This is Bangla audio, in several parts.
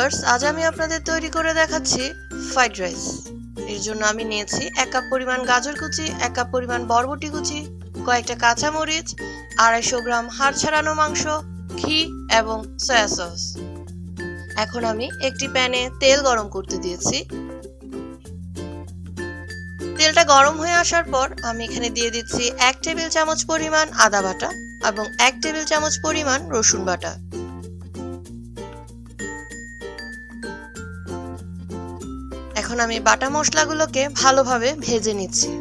ভিউয়ার্স, আজ আমি আপনাদের তৈরি করে দেখাচ্ছি ফ্রাইড রাইস। এর জন্য আমি নিয়েছি 1 কাপ পরিমাণ গাজর কুচি, 1 কাপ পরিমাণ বরবটি কুচি, কয়েকটা কাঁচা মরিচ, 250 গ্রাম হাড় ছাড়ানো মাংস, ঘি এবং সয়া সস। এখন আমি একটি প্যানে তেল গরম করতে দিয়েছি। তেলটা গরম হয়ে আসার পর আমি এখানে দিয়ে দিচ্ছি 1 টেবিল চামচ পরিমাণ আদা বাটা এবং 1 টেবিল চামচ পরিমাণ রসুন বাটা। এখন আমি বাটা মশলাগুলোকে ভালোভাবে ভেজে নিচ্ছি।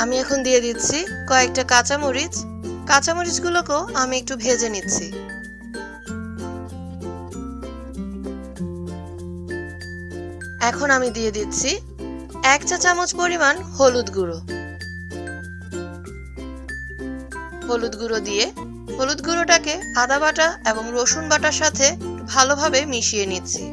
আমি এখন দিয়ে দিচ্ছি কয়েকটা কাঁচামরিচ। কাঁচামরিচগুলোকেও আমি একটু ভেজে নিচ্ছি। এখন আমি দিয়ে দিচ্ছি 1 চা চামচ পরিমাণ হলুদ গুঁড়ো। হলুদ গুঁড়ো দিয়ে হলুদ গুঁড়োটাকে আদা বাটা এবং রসুন বাটার সাথে ভালোভাবে মিশিয়ে নিচ্ছি।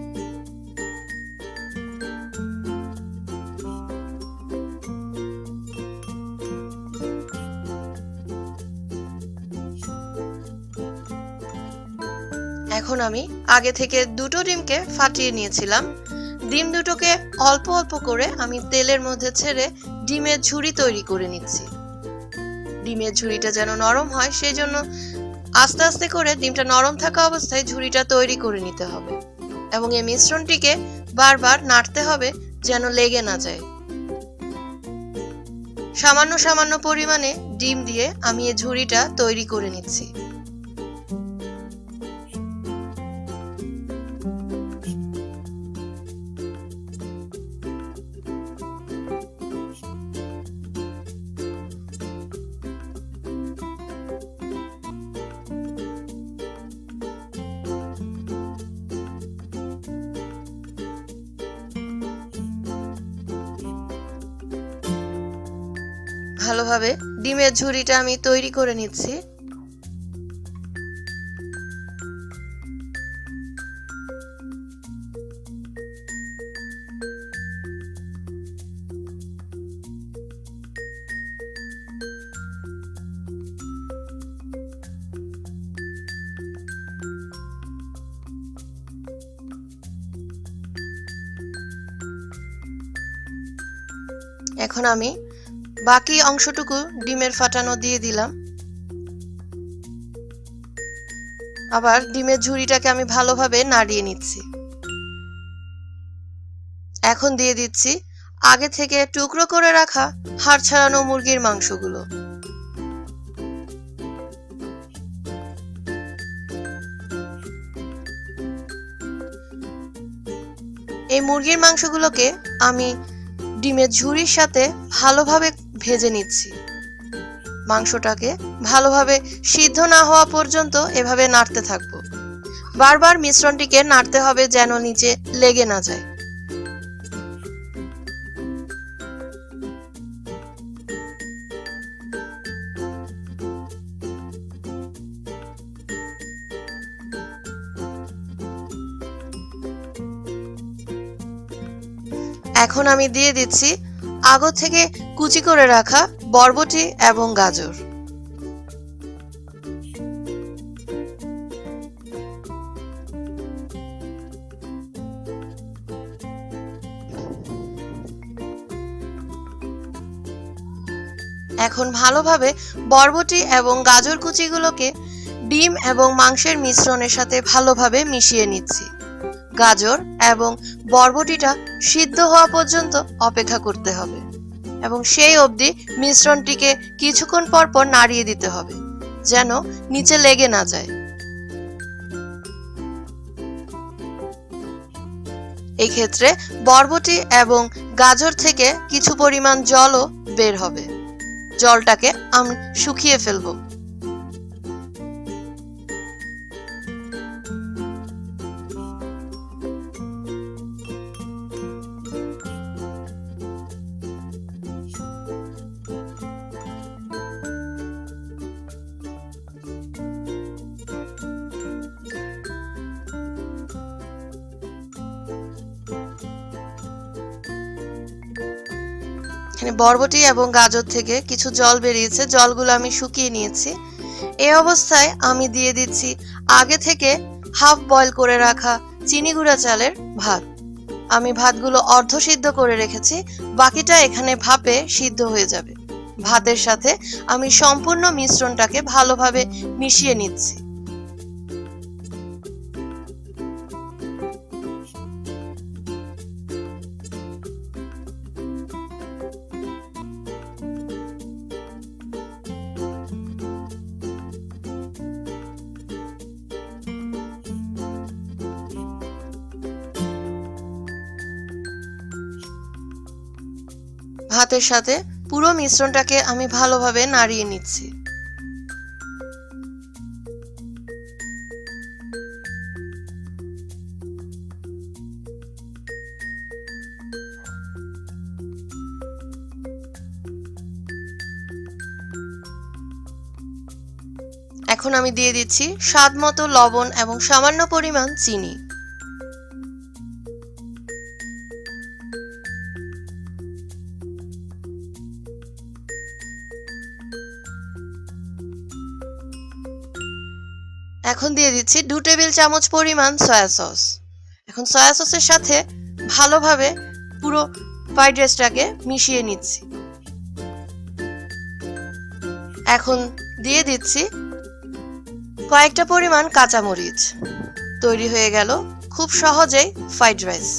এখন আমি আগে থেকে দুটো ডিমকে ফাটিয়ে নিয়েছিলাম। ডিম দুটোকে অল্প অল্প করে আমি তেলের মধ্যে ছেড়ে ডিমের ঝুড়ি তৈরি করে নিচ্ছি। ডিমের ঝুড়িটা যেন নরম হয় সেই জন্য আস্তে আস্তে করে ডিমটা নরম থাকা অবস্থায় ঝুড়িটা তৈরি করে নিতে হবে এবং এই মিশ্রণটিকে বারবার নাড়তে হবে যেন লেগে না যায়। সামান্য সামান্য পরিমাণে ডিম দিয়ে আমি এই ঝুড়িটা তৈরি করে নিচ্ছি। ভালোভাবে ডিমের ঝুড়িটা আমি তৈরি করে নিচ্ছি। এখন আমি বাকি অংশটুকু ডিমের ফাটানো দিয়ে দিলাম। আবার ডিমের ঝুড়িটাকে আমি ভালোভাবে নাড়িয়ে নিচ্ছি। এখন দিয়ে দিচ্ছি আগে থেকে টুকরো করে রাখা হাড় ছাড়ানো মুরগির মাংসগুলো। এই মুরগির মাংসগুলোকে আমি ডিমের ঝুড়ির সাথে ভালোভাবে ভেজে নিচ্ছি। মাংসটাকে ভালোভাবে সিদ্ধ না হওয়া পর্যন্ত এভাবে নাড়তে থাকবো। বারবার মিশ্রণটিকে নাড়তে হবে যেন নিচে লেগে না যায়। এখন আমি দিয়ে দিচ্ছি আগে থেকে কুচি করে রাখা বরবটি এবং গাজর। এখন ভালোভাবে বরবটি এবং গাজর কুচিগুলোকে ডিম এবং মাংসের মিশ্রণের সাথে ভালোভাবে মিশিয়ে নিচ্ছি। গাজর এবং বরবটিটা সিদ্ধ হওয়া পর্যন্ত অপেক্ষা করতে হবে এবং সেই অবধি মিশ্রণটিকে কিছুক্ষণ পর পর নাড়িয়ে দিতে হবে যেন নিচে লেগে না যায়। এই ক্ষেত্রে বরবটি এবং গাজর থেকে কিছু পরিমাণ জলও বের হবে। জলটাকে আমি শুকিয়ে ফেলবো। এখানে বরবটি এবং গাজর থেকে কিছু জল বেরিয়েছে, জলগুলো আমি শুকিয়ে নিয়েছি। এই অবস্থায় আমি দিয়ে দিচ্ছি আগে থেকে হাফ বয়েল করে রাখা চিনি গুঁড়া চালের ভাত। আমি ভাতগুলো অর্ধ সিদ্ধ করে রেখেছি, বাকিটা এখানে ভাপে সিদ্ধ হয়ে যাবে। ভাতের সাথে আমি সম্পূর্ণ মিশ্রণটাকে ভালোভাবে মিশিয়ে নিচ্ছি। ভাতের সাথে পুরো মিশ্রণটাকে আমি ভালোভাবে নাড়িয়ে নিচ্ছি। এখন আমি দিয়ে দিচ্ছি স্বাদ মতো লবণ এবং সামান্য পরিমাণ চিনি। এখন দিয়ে দিচ্ছি 2 টেবিল চামচ পরিমাণ সয়া সস। এখন সয়া সসের সাথে ভালোভাবে পুরো ফ্রাইড রাইসটাকে মিশিয়ে নিচ্ছি। এখন দিয়ে দিচ্ছি কয়েকটা পরিমাণ কাঁচামরিচ। তৈরি হয়ে গেল খুব সহজেই ফ্রাইড রাইস।